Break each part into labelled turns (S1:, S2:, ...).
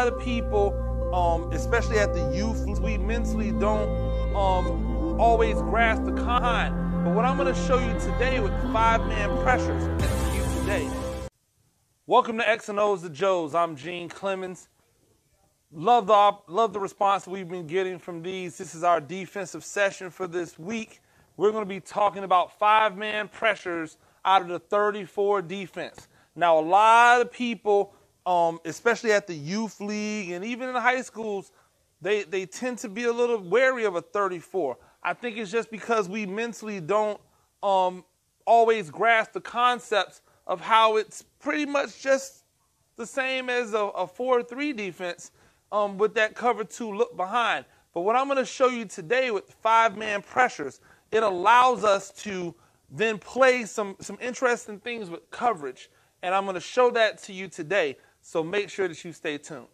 S1: lot of people, especially at the youth, we mentally don't always grasp the concept. But what I'm going to show you today with 5-man pressures to you today. Welcome to X and O's to Joe's. I'm Gene Clemens. Love the response we've been getting from these. This is our defensive session for this week. We're going to be talking about 5-man pressures out of the 34 defense. Now, a lot of people, especially at the youth league and even in the high schools, they tend to be a little wary of a 34. I think it's just because we mentally don't always grasp the concepts of how it's pretty much just the same as a 4-3 defense with that cover 2 look behind. But what I'm going to show you today with 5-man pressures, it allows us to then play some interesting things with coverage. And I'm going to show that to you today. So make sure that you stay tuned.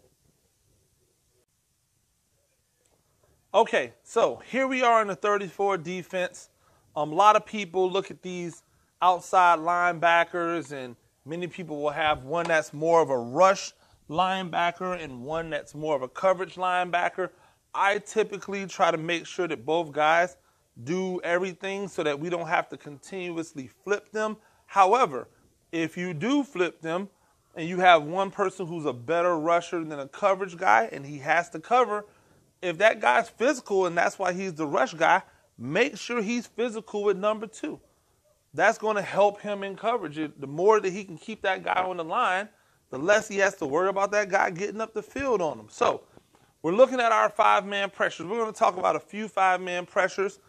S1: Okay, so here we are in the 34 defense. A lot of people look at these outside linebackers, and many people will have one that's more of a rush linebacker and one that's more of a coverage linebacker. I typically try to make sure that both guys do everything so that we don't have to continuously flip them. However, if you do flip them and you have one person who's a better rusher than a coverage guy and he has to cover, if that guy's physical and that's why he's the rush guy, make sure he's physical with number 2. That's going to help him in coverage. The more that he can keep that guy on the line, the less he has to worry about that guy getting up the field on him. So we're looking at our 5-man pressures. We're going to talk about a few 5-man pressures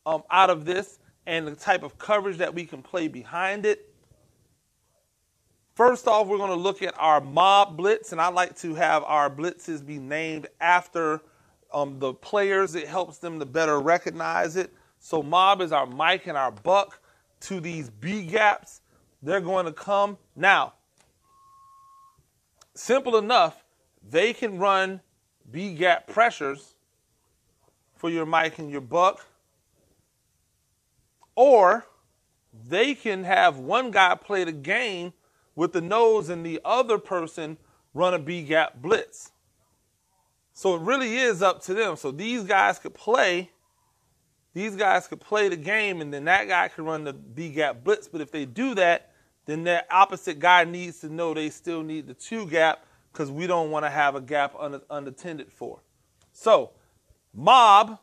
S1: out of this and the type of coverage that we can play behind it. First off, we're going to look at our mob blitz, and I like to have our blitzes be named after the players. It helps them to better recognize it. So mob is our Mike and our Buck to these B gaps. They're going to come. Now, simple enough, they can run B gap pressures for your Mike and your Buck. Or they can have one guy play the game with the nose and the other person run a B-gap blitz. So it really is up to them. So these guys could play the game, and then that guy could run the B-gap blitz. But if they do that, then that opposite guy needs to know they still need the 2-gap because we don't want to have a gap unattended for. So mob,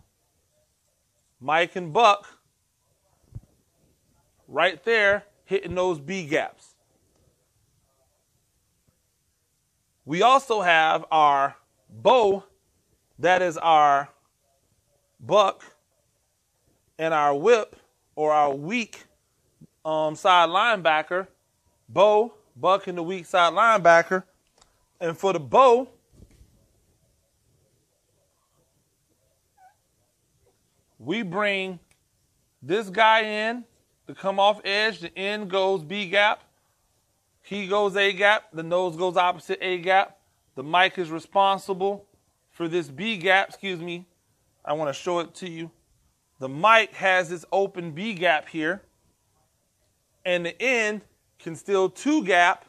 S1: Mike and Buck, right there, hitting those B gaps. We also have our bow, that is our Buck, and our whip, or our weak side linebacker, bow, Buck, and the weak side linebacker. And for the bow, we bring this guy in to come off edge. The end goes B gap. He goes A gap. The nose goes opposite A gap. The Mike is responsible for this B gap. Excuse me. I want to show it to you. The Mike has this open B gap here. And the end can still 2-gap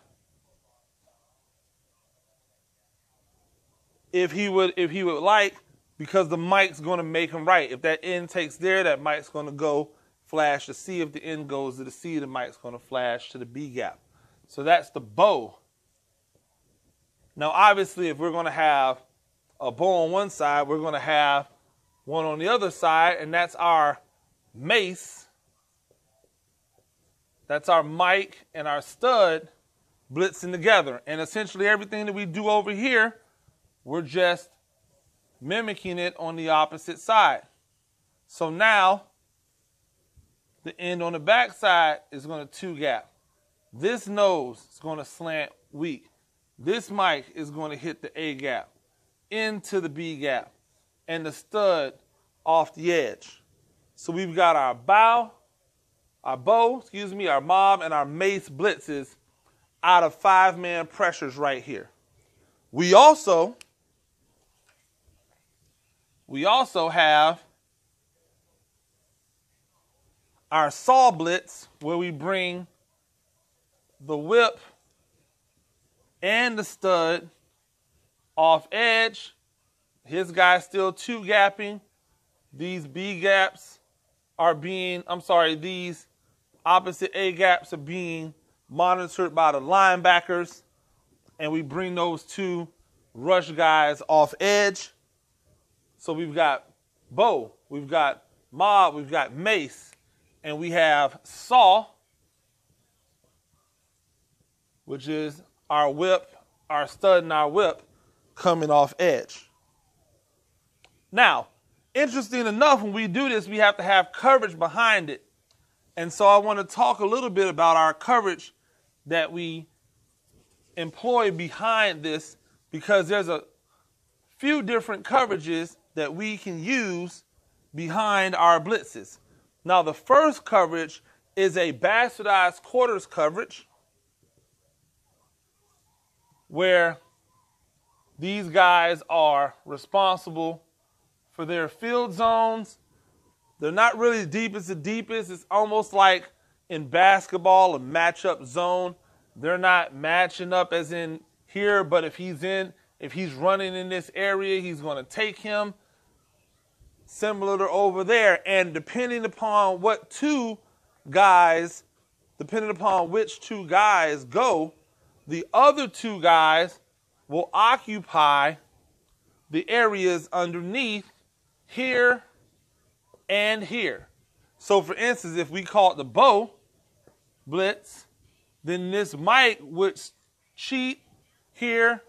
S1: if he would like, because the Mike's going to make him right. If that end takes there, that Mike's going to go flash to C. If the end goes to the C, the Mike's going to flash to the B gap. So that's the bow. Now, obviously, if we're going to have a bow on one side, we're going to have one on the other side, and that's our mace. That's our Mike and our stud blitzing together. And essentially everything that we do over here, we're just mimicking it on the opposite side. So now, the end on the back side is going to 2-gap. This nose is going to slant weak. This Mike is going to hit the A gap into the B gap and the stud off the edge. So we've got our bow, our mob, and our mace blitzes out of 5-man pressures right here. We also have our saw blitz, where we bring the whip and the stud off edge. His guy's still two gapping. These B gaps are being, these opposite A gaps are being monitored by the linebackers. And we bring those two rush guys off edge. So we've got Bo, we've got Mob, we've got Mace, and we have Saw, which is our whip, our stud and our whip coming off edge. Now, interesting enough, when we do this, we have to have coverage behind it. And so I want to talk a little bit about our coverage that we employ behind this, because there's a few different coverages that we can use behind our blitzes. Now, the first coverage is a bastardized quarters coverage, where these guys are responsible for their field zones. They're not really the deepest. It's almost like in basketball, a matchup zone. They're not matching up as in here, but if he's running in this area, he's going to take him. Similar to over there. And depending upon which two guys go, the other two guys will occupy the areas underneath here and here. So for instance, if we call it the Bo blitz, then this Mike would cheat here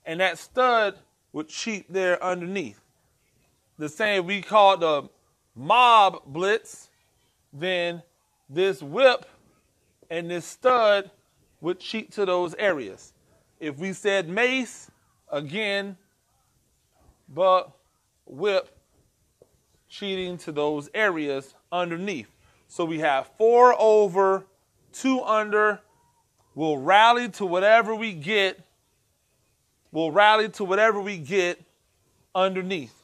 S1: and that stud would cheat there underneath. The same, we call it the Mob blitz, then this whip and this stud would cheat to those areas. If we said Mace, again, but whip cheating to those areas underneath. So we have 4 over, 2 under. We'll rally to whatever we get. Underneath.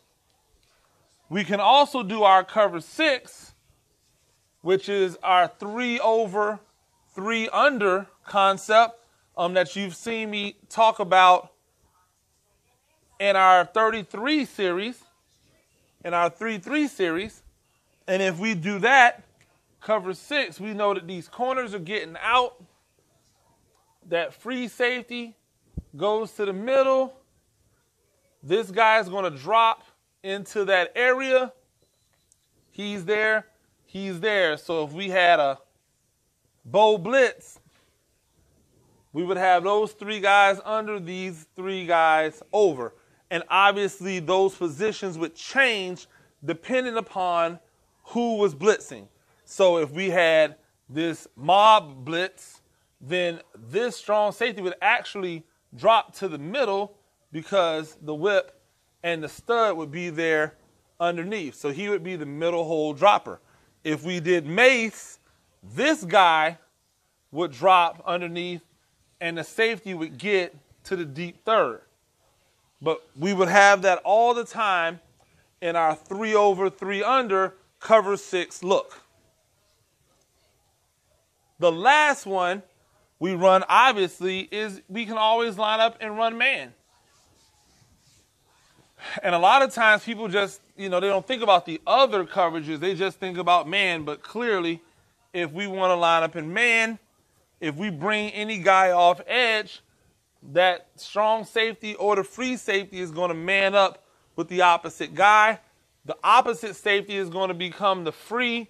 S1: We can also do our cover 6, which is our 3 over, 3 under concept that you've seen me talk about in our 33 series, in our 3-3 series. And if we do that, cover 6, we know that these corners are getting out. That free safety goes to the middle. This guy is going to drop into that area. He's there. So if we had a Bo blitz, we would have those 3 guys under, these 3 guys over. And obviously those positions would change depending upon who was blitzing. So if we had this Mob blitz, then this strong safety would actually drop to the middle because the whip and the stud would be there underneath. So he would be the middle hole dropper. If we did Mace, this guy would drop underneath and the safety would get to the deep third. But we would have that all the time in our 3 over, 3 under, cover 6 look. The last one we run, obviously, is we can always line up and run man. And a lot of times people just, they don't think about the other coverages. They just think about man. But clearly, if we want to line up in man, if we bring any guy off edge, that strong safety or the free safety is going to man up with the opposite guy. The opposite safety is going to become the free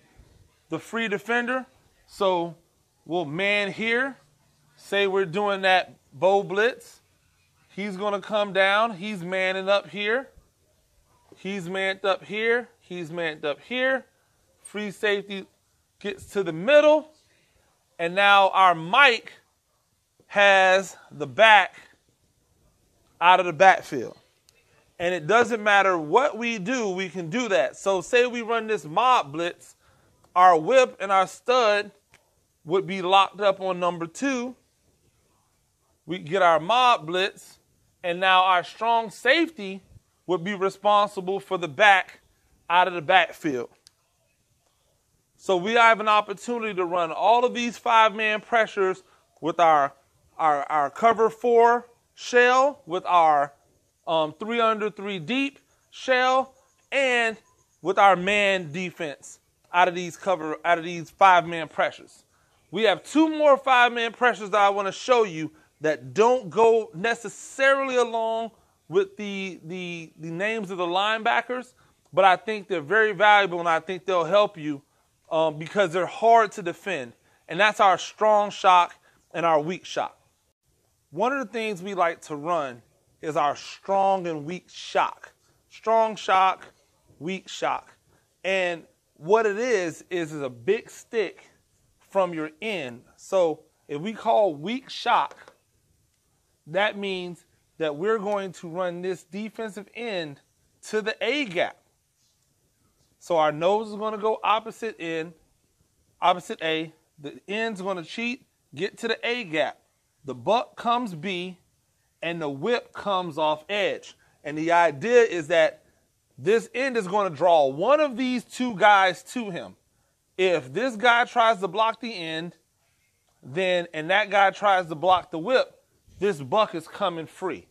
S1: defender. So we'll man here. Say we're doing that Bo blitz. He's going to come down. He's manning up here. He's manned up here. He's manned up here. Free safety gets to the middle. And now our Mike has the back out of the backfield. And it doesn't matter what we do, we can do that. So say we run this Mob blitz, our whip and our stud would be locked up on number 2. We get our Mob blitz, and now our strong safety would be responsible for the back out of the backfield. So we have an opportunity to run all of these 5-man pressures with our cover 4 shell, with our 3 under, 3 deep shell, and with our man defense out of these 5-man pressures. We have 2 more 5-man pressures that I want to show you that don't go necessarily along with the names of the linebackers, but I think they're very valuable and I think they'll help you because they're hard to defend. And that's our strong shock and our weak shock. One of the things we like to run is our strong and weak shock. Strong shock, weak shock. And what it is a big stick from your end. So if we call weak shock, that means that we're going to run this defensive end to the A gap. So our nose is going to go opposite A. The end's going to cheat, get to the A gap. The buck comes B, and the whip comes off edge. And the idea is that this end is going to draw one of these 2 guys to him. If this guy tries to block the end, and that guy tries to block the whip, this buck is coming free.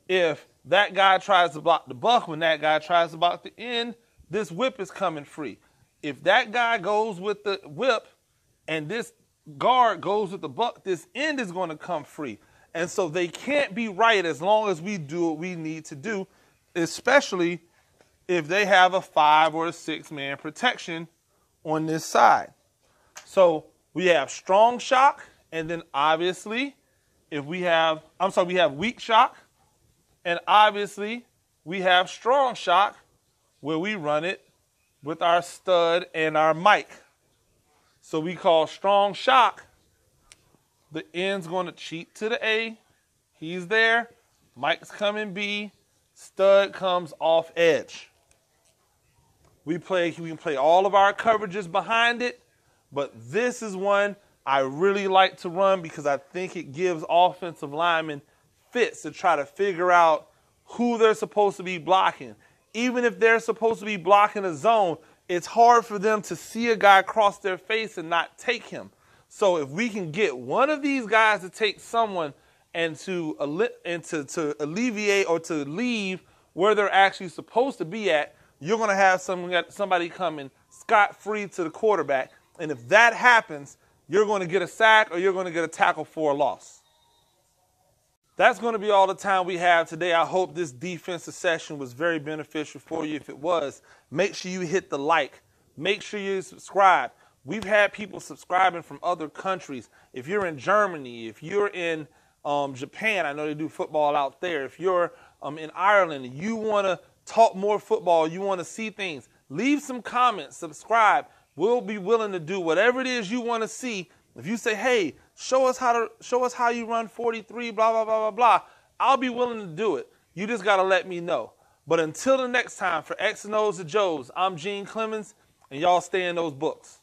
S1: If that guy tries to block the buck when that guy tries to block the end, this whip is coming free. If that guy goes with the whip and this guard goes with the buck, this end is going to come free. And so they can't be right as long as we do what we need to do, especially if they have a 5 or a 6-man protection on this side. So we have strong shock, and then obviously we have weak shock, and obviously we have strong shock where we run it with our stud and our mic. So we call strong shock, the end's going to cheat to the A, he's there, mic's coming B, stud comes off edge. We can play all of our coverages behind it, but this is one I really like to run because I think it gives offensive linemen fits to try to figure out who they're supposed to be blocking. Even if they're supposed to be blocking a zone, it's hard for them to see a guy cross their face and not take him. So if we can get one of these guys to take someone and to alleviate or to leave where they're actually supposed to be at, you're going to have somebody coming scot-free to the quarterback. And if that happens, you're going to get a sack or you're going to get a tackle for a loss. That's going to be all the time we have today. I hope this defensive session was very beneficial for you. If it was, make sure you hit the like. Make sure you subscribe. We've had people subscribing from other countries. If you're in Germany, if you're in Japan, I know they do football out there. If you're in Ireland and you want to talk more football, you want to see things, leave some comments, subscribe. We'll be willing to do whatever it is you want to see. If you say, hey, show us how you run 43, blah, blah, blah, blah, blah, I'll be willing to do it. You just got to let me know. But until the next time, for X and O's to Joe's, I'm Gene Clemens, and y'all stay in those books.